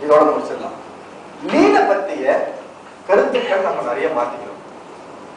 இதோட முடிச்சிடலாம். லீனை பத்திய கருத்துக்கள் நம்ம நிறைய மாத்திக்கிறோம்.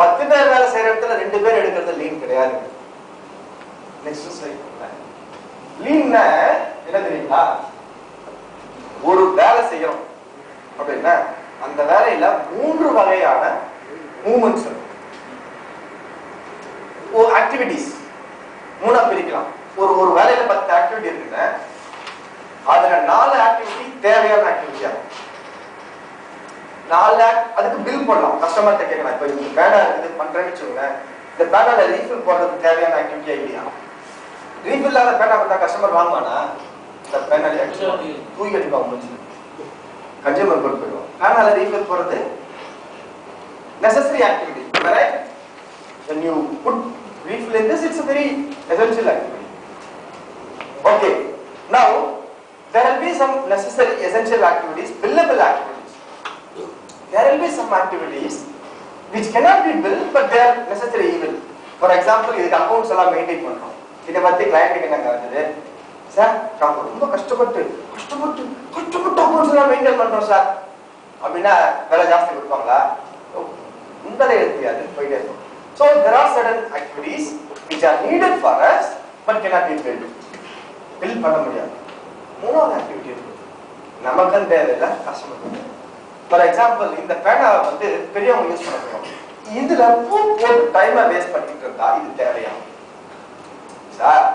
10 பேர் வேலை செய்யற இடத்துல 2 பேர் எடுக்கிறது லீன் கிடையாது. Next slide. லீன்னா என்ன தெரியுங்களா? ஒரு வேலை செய்யறோம் அப்படின்னா அந்த வேலையில 3 வகையான மூவ்மெண்ட்ஸ் ஆக்டிவிட்டிஸ் 3ஆ பிரிக்கலாம். ஒரு வேலையில 10 ஆக்டிவிட்டி இருக்குன்னா அதுல 4 ஆக்டிவிட்டி தேவையான ஆக்டிவிட்டியா 4 அதுக்கு பில் போடலாம். கஸ்டமர்கிட்ட கேட்கலாம். இப்ப இந்த பேனா இருக்குது பண்றேன்னு வச்சுக்கோங்க, இந்த பேனால ரீஃபில் போடுறதுக்கு தேவையான ஆக்டிவிட்டியா இல்லையா? ரீஃபில் இல்லாத பேனா பார்த்தா கஸ்டமர் வாங்குவானா? இந்த பேனால தூக்கி அடிப்பாங்க முடிச்சு கன்சியூமர் கொண்டு போயிடுவோம். பேனால ரீஃபில் போடுறது necessary activity, correct? When you put refill in this, it's a very essential activity. Okay, now there will be some necessary essential activities, billable activities. There will be some activities which cannot be billed but they are necessary evil. For example, இது accounts எல்லாம் maintain பண்றோம். இதை பத்தி client என்ன காட்டுது? Sir நாம ரொம்ப கஷ்டப்பட்டு அக்கௌண்ட்ஸ் எல்லாம் மெயின்டைன் பண்றோம் சார் அப்படின்னா வேலை ஜாஸ்தி கொடுப்பாங்களா? உங்களை எழுதியாது போயிட்டே இருக்கும். So there are certain activities which are needed for us but cannot be billed. Bill பண்ண முடியாது. 3வது ஆக்டிவிட்டி இருக்கு. நமக்கு தேவையில்லை கஸ்டமருக்கு. ஃபார் எக்ஸாம்பிள் இந்த பேனா வந்து பெரியவங்க யூஸ் பண்ணுறோம். இதுல போட்டு டைமை வேஸ்ட் பண்ணிட்டு இருந்தா இது தேவையா? சார்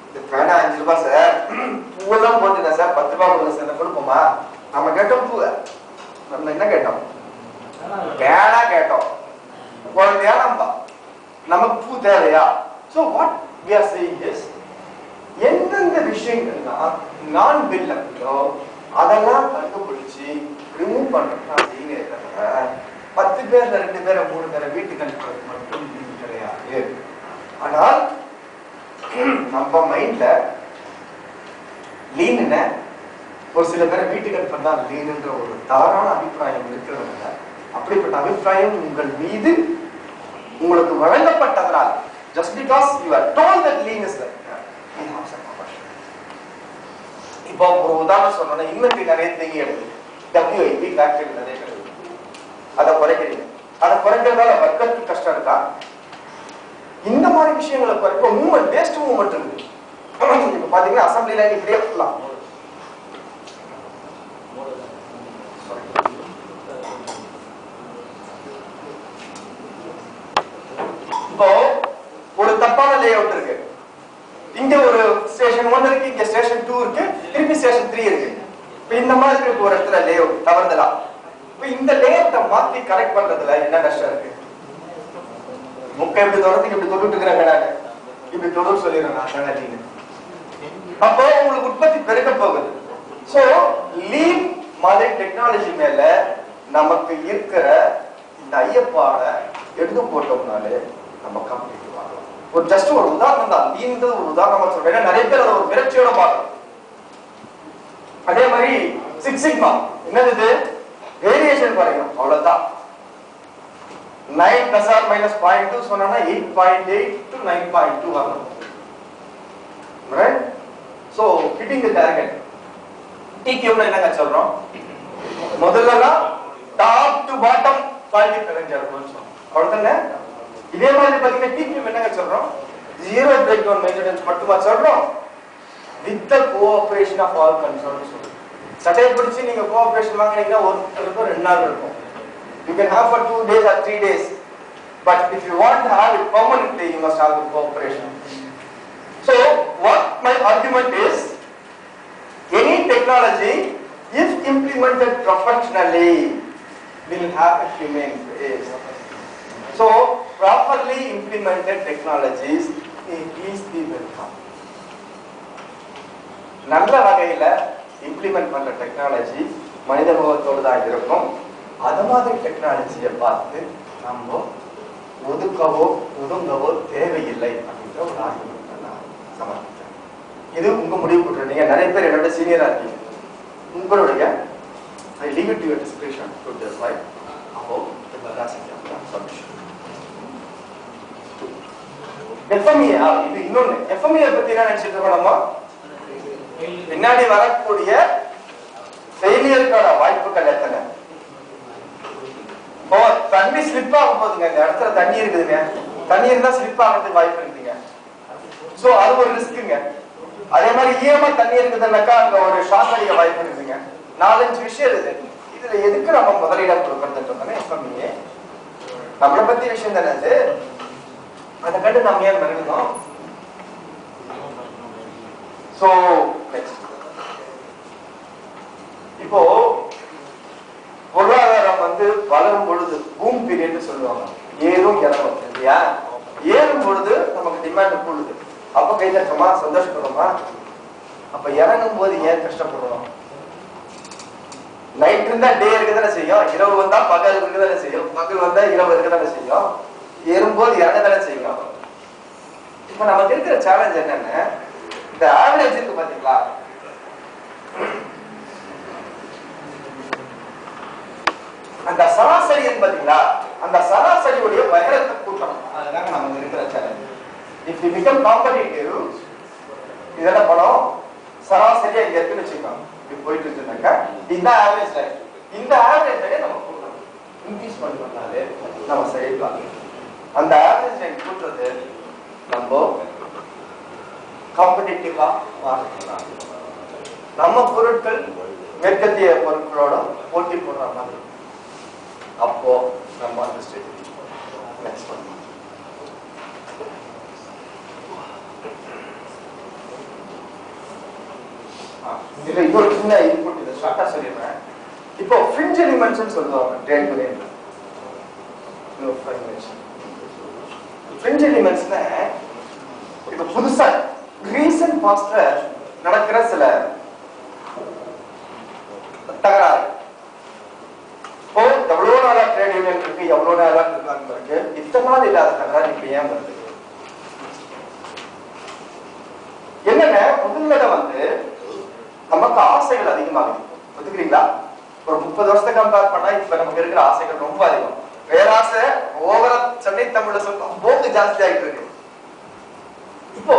இந்த பேனா 5 ரூபாய் சார், பூவெல்லாம் போட்டுங்க சார், 10 ரூபாய் கொடுங்க சார் கொடுப்போமா? நம்ம கேட்டோம் பூவை, நம்ம என்ன கேட்டோம்? பேனா கேட்டோம். குழந்தையா நமக்கு பூ தேவையா? So what we are saying is எந்தெந்த விஷயங்கள்லாம் நான் பில் அப்படியோ அதெல்லாம் கண்டுபிடிச்சு ரிமூவ் பண்றதுக்கு 10 பேர்ல 2 பேரை 3 பேரை வீட்டுக்கு அனுப்புறது மட்டும் கிடையாது. ஆனால் நம்ம மைண்ட்ல லீன் ஒரு சில பேரை வீட்டுக்கு அனுப்புறதா லீன்ன்ற ஒரு தவறான அபிப்பிராயம் இருக்கிறதுனால அப்படிப்பட்ட அபிப்பிராயம் உங்கள் மீது உங்களுக்கு வழங்கப்பட்டதனால் just because you are told that lean is like that, இது அவசரமா பண்ணுங்க. இப்போ ஒரு உதாரணம் சொன்னோம்னா இன்வென்டரி நிறைய தேங்கி எடுக்குது, WIP ஃபேக்டரி நிறைய கிடையாது, அதை குறைக்கிறீங்க. அதை குறைக்கிறதால வர்க்கத்துக்கு கஷ்டம் இருக்கா? இந்த மாதிரி விஷயங்களை குறைக்க மூவ்மெண்ட் வேஸ்ட் மூவ்மெண்ட் இருக்கு. இப்போ பாத்தீங்கன்னா அசம்பிளி லைன் இப்படியே ஃபுல்லாம் இப்போ ஒரு தப்பான லே அவுட் இருக்கு. இங்க ஒரு ஸ்டேஷன் 1 இருக்கு, இங்க ஸ்டேஷன் 2 இருக்கு, திருப்பி ஸ்டேஷன் 3 இருக்கு. இப்போ இந்த மாதிரி இருக்கு ஒரு இடத்துல லே அவுட் தவறுதலா. இப்போ இந்த லேஅவுட்டை மாத்தி கரெக்ட் பண்றதுல என்ன கஷ்டம் இருக்கு? முக்கை இப்படி தொடர்ந்து இப்படி தொட்டுட்டு இருக்கிறாங்க, நான் இப்படி தொடர்ந்து சொல்லிடுறேன் நான். அப்போ உங்களுக்கு உற்பத்தி பெருக்க போகுது. சோ லீன் மாதிரி டெக்னாலஜி மேல நமக்கு இருக்கிற இந்த ஐயப்பாட எடுத்து போட்டோம்னாலே நம்ம கம்ப்ளீட் பார்க்கலாம். ஒரு ஜஸ்ட் ஒரு உதாரணம் தான், லீன்றது ஒரு உதாரணமா சொல்றேன். நிறைய பேர் அதை ஒரு விரட்சியோட பார்க்கணும். அதே மாதிரி 6 சிக்மா என்னது? வேரியேஷன் பாருங்க, அவ்வளவுதான். 9 plus or minus 0.2 சொன்னா 8.8 to 9.2 வரணும். Right? So hitting the target. TQ ல என்னங்க சொல்றோம்? முதல்ல top to bottom quality current இருக்கணும்னு சொல்றோம். அவ்வளவுதானே? இதே மாதிரி பாத்தீங்கன்னா TQ என்னங்க சொல்றோம்? ஜீரோ பிரேக் டவுன் மெயின்டெனன்ஸ் மட்டுமா சொல்றோம்? With the cooperation of all concerns சொல்றோம். சட்டை பிடிச்சி நீங்க கோஆபரேஷன் வாங்குனீங்கன்னா ஒரு 2 நாள் இருக்கும். You can have for 2 days or 3 days, but if you want to have it permanently, you must have the cooperation. So, what my argument is, any technology, if implemented professionally, will have a humane face. So, properly implemented technologies, please be welcome. நல்ல வகையில implement பண்ற technology மனித முகத்தோடு தான் இருக்கும். அது மாதிரி டெக்னாலஜியை பார்த்து நம்ம ஒதுங்கவோ தேவையில்லை அப்படின்ற ஒரு ஆர்குமெண்ட் நான் சமர்ப்பித்தேன். இது உங்க முடிவு கொடுத்துருந்தீங்க. நிறைய பேர் என்னோட சீனியரா இருக்கீங்க. உங்களுடைய I leave it to your discretion to decide about the veracity of the submission. FMEA இது இன்னொன்னு. FMEA பத்தி என்ன நினைச்சிட்டு இருக்கோம்? நம்ம பின்னாடி வரக்கூடிய ஃபெயிலியருக்கான வாய்ப்புகள் எத்தனை? இப்போ தண்ணி ஸ்லிப் ஆகும் போதுங்க, இந்த இடத்துல தண்ணி இருக்குதுங்க, தண்ணி இருந்தா ஸ்லிப் ஆகிறதுக்கு வாய்ப்பு இருக்குதுங்க. சோ அது ஒரு ரிஸ்க்குங்க. அதே மாதிரி ஈரமா தண்ணி இருக்குதுன்னாக்கா அங்க ஒரு ஷாக் அடிக்க வாய்ப்பு இருக்குதுங்க. 4-5 விஷயம் இருக்குது. இதுல எதுக்கு நம்ம முதலிடம் கொடுக்கறதுன்றதானே எப்பவுமே நம்மளை பத்தி விஷயம் தானே அது. அதை கண்டு நம்ம ஏன் மறக்கணும்? சோ இப்போ பொருளாதாரம் வளரும் பொழுது பூம் பீரியட் சொல்லுவாங்க, ஏறும் இறங்கும் இல்லையா? ஏறும் பொழுது நமக்கு டிமாண்ட் கூடுது, அப்ப கைதட்டமா சந்தோஷப்படுறோமா? அப்ப இறங்கும் போது ஏன் கஷ்டப்படுறோம்? நைட் இருந்தா டே இருக்குதானே செய்யும், இரவு வந்தா பகல் இருக்குதானே செய்யும், பகல் வந்தா இரவு இருக்குதானே செய்யும், ஏறும்போது இறங்கதானே செய்யும். இப்ப நமக்கு இருக்கிற சேலஞ்ச் என்னன்னு, இந்த ஆவரேஜ் இருக்கு பாத்தீங்களா, அந்த சராசரி பாத்தீங்களா, அந்த சராசரியுடைய உயரத்தை கூட்டணும். அதுதாங்க நமக்கு இருக்கிற challenge. If you become competitive, இதெல்லாம் பணம் சராசரியா இங்க இருக்குன்னு வச்சுக்கோங்க, இப்படி போயிட்டு இருக்குனாக்கா இந்த ஆவரேஜ் லைன், இந்த ஆவரேஜ் லைன் நம்ம கூட்டணும். இன்க்ரீஸ் பண்ணாலே நம்ம செய்யலாம். அந்த ஆவரேஜ் லைன் கூட்டுறது நம்ம காம்படிட்டிவா மாறலாம். நம்ம பொருட்கள் மேற்கத்திய பொருட்களோட போட்டி போடுற மாதிரி, அப்போ நம்ம அந்த ஸ்டேஜ் நெக்ஸ்ட் பண்ணலாம். இதுல இன்னொரு சின்ன இன்புட், இதை ஷார்ட்டா சொல்லிடுறேன். இப்போ ஃப்ரிஞ்ச் எலிமெண்ட்ஸ் சொல்லுவாங்க ட்ரேட் யூனியன்ல. ஃப்ரிஞ்ச் எலிமெண்ட்ஸ்ல இப்போ புதுசா ரீசன்ட் பாஸ்ட்ல நடக்கிற சில தகராறு. இப்போ எவ்வளவு நாளா ட்ரேட் யூனியன் இருக்கு, எவ்வளவு நாளா இருக்கு, இத்தனை நாள் இல்லாத தகராறு இப்ப ஏன் வருது? என்னங்க, முதல்ல நமக்கு ஆசைகள் அதிகமாகுது, ஒத்துக்கிறீங்களா? ஒரு 30 வருஷத்தை கம்பேர் பண்ணா இப்ப நமக்கு இருக்கிற ஆசைகள் ரொம்ப அதிகம். பேராசை ஓவரா சென்னை தமிழ்ல சொல்றோம், போக்கு ஜாஸ்தி ஆகிட்டு இருக்கு. இப்போ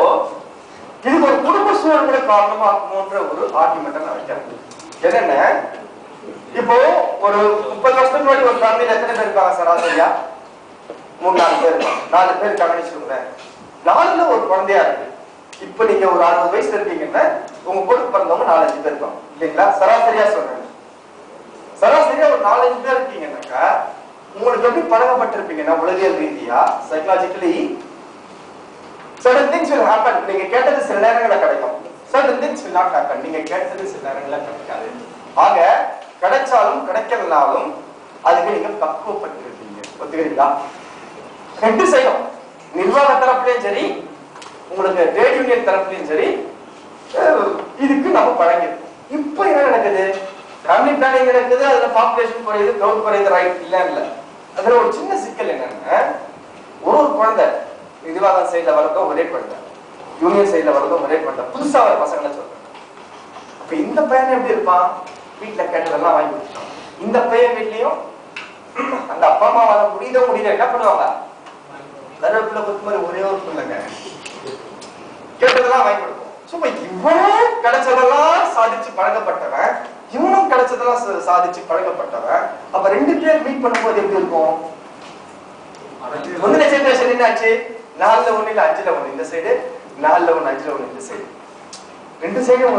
இதுக்கு ஒரு குடும்ப சூழல்களை காரணமா இருக்குமோன்ற ஒரு ஆர்குமெண்ட் நான் வைக்கிறேன். என்னென்ன, இப்போ ஒரு 30 வருஷத்துக்கு முன்னாடி ஒரு ஃபேமிலியில எத்தனை பேர் இருப்பாங்க சராசரியா? 3-4 பேர் இருப்பாங்க. 4 பேர் கவனிச்சுக்கோங்க. 4ல ஒரு குழந்தையா இருக்கு. இப்ப நீங்க ஒரு 60 வயசுல இருக்கீங்கன்னா உங்க கூட பிறந்தவங்க 4-5 பேர் இருப்பாங்க இல்லைங்களா? சராசரியா சொல்றேன். சராசரியா ஒரு 4-5 பேர் இருக்கீங்கன்னாக்கா உங்களுக்கு எப்படி பழகப்பட்டிருப்பீங்கன்னா, உளவியல் ரீதியா psychologically certain things will happen. நீங்க கேட்டது சில நேரங்கள்ல கிடைக்கும், certain things will not happen. நீங்க கேட்டது சில நேரங்கள்ல கிடைக்காது. ஆக கிடைச்சாலும் கிடைக்கலனாலும் அதுக்கு நீங்க பக்குவப்பட்டிருப்பீங்க, ஒத்துக்கிறீங்களா? ரெண்டு சைடும், நிர்வாக தரப்புலயும் சரி, உங்களுக்கு ட்ரேட் யூனியன் தரப்புலயும் சரி, இதுக்கு நம்ம பழகிருக்கோம். இப்ப என்ன நடக்குது? ஃபேமிலி பிளானிங் நடக்குது, அதுல பாப்புலேஷன் குறையுது, கிரௌத் குறையுது, ரைட் இல்ல. அதுல ஒரு சின்ன சிக்கல் என்னன்னா, ஒரு குழந்தை நிர்வாக சைட்ல வரதும் ஒரே குழந்தை, யூனியன் சைட்ல வரதும் ஒரே குழந்தை, புதுசா வர பசங்களை சொல்றேன். அப்ப இந்த பையன் எப்படி இருப்பான்? வீட்டுல கேட்டதெல்லாம் வாங்கி கொடுத்துட்டான். இந்த பையன் வீட்லயும் அந்த அப்பா அம்மாவால முடியல என்ன பண்ணுவாங்க? கருவேப்பிலை கொத்துமாரி ஒரே ஒரு பிள்ளைங்க கேட்டதெல்லாம் வாங்கி கொடுப்போம். சும்மா இவனும் கிடைச்சதெல்லாம் சாதிச்சு பழகப்பட்டவன், இவனும் கிடைச்சதெல்லாம் சாதிச்சு பழகப்பட்டவன். அப்ப 2 பேர் மீட் பண்ணும்போது எப்படி இருக்கும்? முந்தின ஜெனரேஷன் என்ன ஆச்சு? 4ல 1 இல்ல 5ல 1 இந்த சைடு, 4ல 1 5ல 1 இந்த சைடு. 2 சைடும்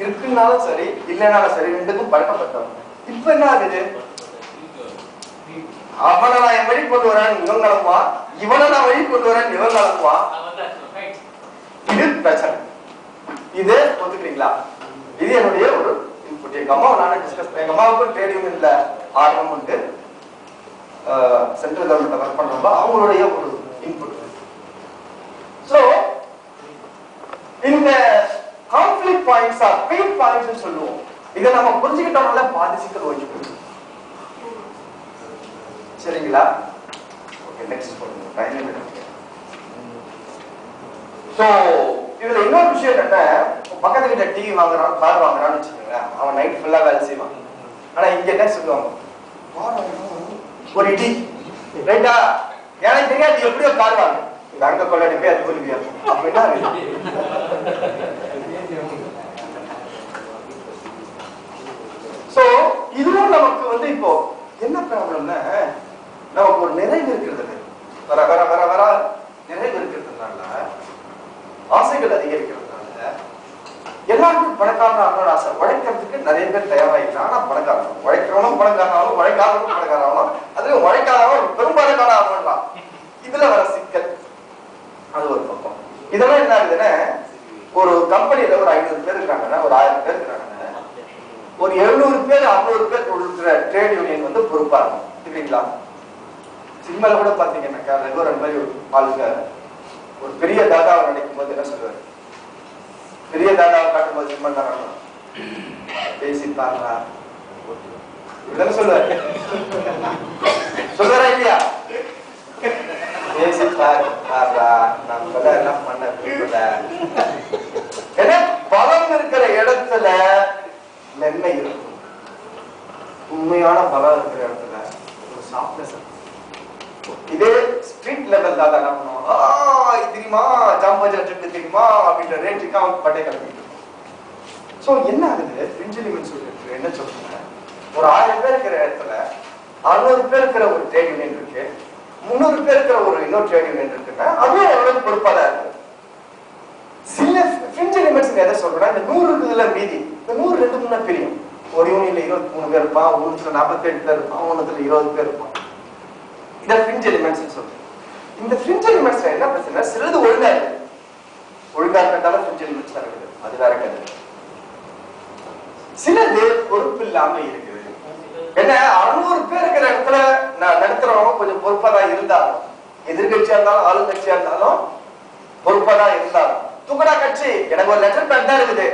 இருக்குனாலும் சரி இல்லைனாலும் சரி, 2க்கும் பழக்கப்பட்டவன். இப்ப என்ன ஆகுது? அவனை நான் என் வழி கொண்டு வரேன் இவன் கிளம்புவா, இவனை நான் வழி கொண்டு வரேன் இவன் கிளம்புவா. இது பிரச்சனை. இது ஒத்துக்கிறீங்களா? இது என்னுடைய ஒரு இன்புட். எங்க அம்மாவை நானே டிஸ்கஸ் பண்ணேன். எங்க அம்மாவுக்கும் ட்ரேட் யூனியன்ல ஆர்வம் உண்டு, சென்ட்ரல் கவர்மெண்ட் ஒர்க் பண்றப்ப அவங்களுடைய ஒரு இன்புட். சோ இந்த conflict points or pain points சொல்லுவோம். இதை நம்ம புரிஞ்சுக்கிட்டோம்னால பாதி சிக்கல் ஓகே போகுது. சரிங்களா? ஓகே, நெக்ஸ்ட் போடுங்க. டைம் இருக்கு. சோ இதுல இன்னொரு விஷயம் என்ன, பக்கத்து கிட்ட டிவி வாங்குறான், கார் வாங்குறான்னு வச்சுக்கோங்களேன், அவன் நைட் ஃபுல்லா வேலை செய்வான். ஆனா இங்க என்ன சொல்லுவாங்க? ஒரு இடி, ரைட்டா? எனக்கு தெரியாது எப்படியோ கார் வாங்க, பேங்க கொள்ளாடி போய் அது சொல்லுவியா அப்படின்னா. சோ வந்து இப்போ என்ன ப்ராப்ளம்னா நமக்கு ஒரு நிறைவு இருக்கிறது, வர வர வர வர நிறைவு இருக்கிறதுனால, ஆசைகள் அதிகரிக்கிறதுனால எல்லாருக்கும் பணக்காரன் ஆகணும்னு ஆசை. உழைக்கிறதுக்கு நிறைய பேர் தயாராகிக்கலாம். ஆனா பணக்காரன் உழைக்கிறவனும் பணக்காரனாலும் உழைக்காதவனும் பணக்காரனாலும் அதுல உழைக்காதவன் பெரும்பாலான ஆகணும்லாம். இதுல வர சிக்கல் அது ஒரு பக்கம். இதெல்லாம் என்ன ஆகுதுன்னா, ஒரு கம்பெனியில ஒரு 500 பேர் இருக்காங்கன்னா, ஒரு 1000 பேர் இருக்காங்கன்னா, ஒரு 700 பேர் 600 பேர் கொடுக்குற ட்ரேட் யூனியன் வந்து பொறுப்பா இருக்கும். இல்லைங்களா? சினிமால கூட பாத்தீங்கன்னாக்கா ரெகுலர் மாதிரி ஒரு ஆளுங்க ஒரு பெரிய தாதாவை நினைக்கும் போது என்ன சொல்லுவாரு, பெரிய தாதாவை காட்டும் போது சினிமா தாராளம் பேசிப்பாங்களா இதெல்லாம் சொல்லுவாரு. சொல்லுறா இல்லையா? பேசிப்பாருடா நம்ம எல்லாம் பண்ண விரும்பல. ஏன்னா பலம் இருக்கிற இடத்துல மென்மை இருக்கும். உண்மையான பலம் இருக்கிற இடத்துல ஒரு சாஃப்ட்னஸ். இதே ஸ்ட்ரீட் லெவல் தான் என்ன பண்ணுவோம், தெரியுமா ஜாம்பஜாட்டுக்கு தெரியுமா அப்படின்ற ரேட்டுக்கு அவன் பட்டை கிளம்பிட்டு. ஸோ என்ன ஆகுது, ஃப்ரிஞ்ச் எலிமெண்ட்ஸ் என்ன சொல்றேன், ஒரு 1000 பேர் இருக்கிற இடத்துல 600 பேர் இருக்கிற ஒரு ட்ரேட் யூனியன் இருக்கு, 300 பேர் இருக்கிற ஒரு இன்னொரு ட்ரேட் யூனியன் இருக்குன்னா அதுவும் எவ்வளவு பொறுப்பாதான் இருக்கு. சில ஃப்ரிஞ்ச் எலிமெண்ட்ஸ் எதை சொல்றேன்னா, இந்த 100 இருக்குதுல மீதி, இந்த 100 2 3 பிரியும். ஒரு யூனியன்ல 23 பேர் இருப்பான், ஒன்றுல 48 பேர் இருப்பான், ஒன்றுல 20 பேர் இருப்பான். இத ஃப்ரிஞ்ச் எலிமெண்ட்ஸ் சொல்றேன். இந்த ஃப்ரிஞ்ச் எலிமெண்ட்ஸ்ல என்ன பிரச்சனை, சிலது ஒழுங்கா இருக்கு, ஒழுங்கா இருக்கிறதால ஃப்ரிஞ்ச் எலிமெண்ட்ஸ் இருக்குது, அது வேற கதை. சிலது பொறுப்பு இல்லாம இருக்குது. என்ன 600 பேர் இருக்கிற இடத்துல நான் நடத்துறவங்க கொஞ்சம் பொறுப்பா தான் இருந்தாலும், எதிர்கட்சியா இருந்தாலும் ஆளுங்கட்சியா இருந்தாலும் பொறுப்பா தான் இருந்தாலும், துக்கடா கட்சி எனக்கு ஒரு லெட்டர் பேட் தான் இருக்குது,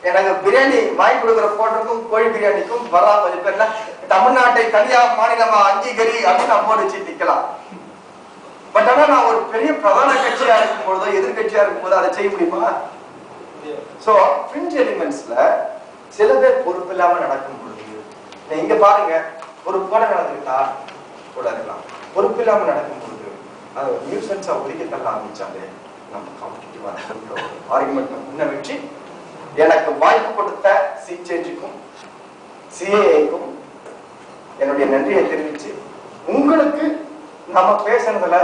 எனக்கு பிரியாணி வாங்கி கொடுக்குற போட்டோக்கும் கோழி பிரியாணிக்கும் வரா கொஞ்சம் பேர்ல தமிழ்நாட்டை தனியா மாநிலமா அங்கீகரி அப்படின்னு நான் போட்டு வச்சு நிக்கலாம். பட் ஆனா நான் ஒரு பெரிய பிரதான கட்சியா இருக்கும் பொழுதோ எதிர்கட்சியா இருக்கும் போது அதை செய்ய முடியுமா? சோ ஃப்ரிஞ்ச் எலிமெண்ட்ஸ்ல சில பேர் பொறுப்பு இல்லாம நடக்கும் பொழுது, இங்க பாருங்க, பொறுப்போட நடந்துக்கிட்டா கூட இருக்கலாம், பொறுப்பு இல்லாம நடக்கும் பொழுது அது நியூசன்ஸா ஒதுக்கி தள்ள ஆரம்பிச்சாலே நம்ம காம்படிட்டிவா ஆர்குமெண்ட் முன்ன வச்சு எனக்கு வாய்ப்பு கொடுத்த சிசேஜுக்கும் சிஏஏக்கும் என்னுடைய நன்றியை தெரிவிச்சு, உங்களுக்கு நம்ம பேசுறதுல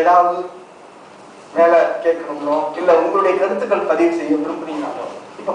ஏதாவது மேல கேட்கணும்னோ இல்ல உங்களுடைய கருத்துக்கள் பதிவு செய்ய விரும்புறீங்களோ இப்ப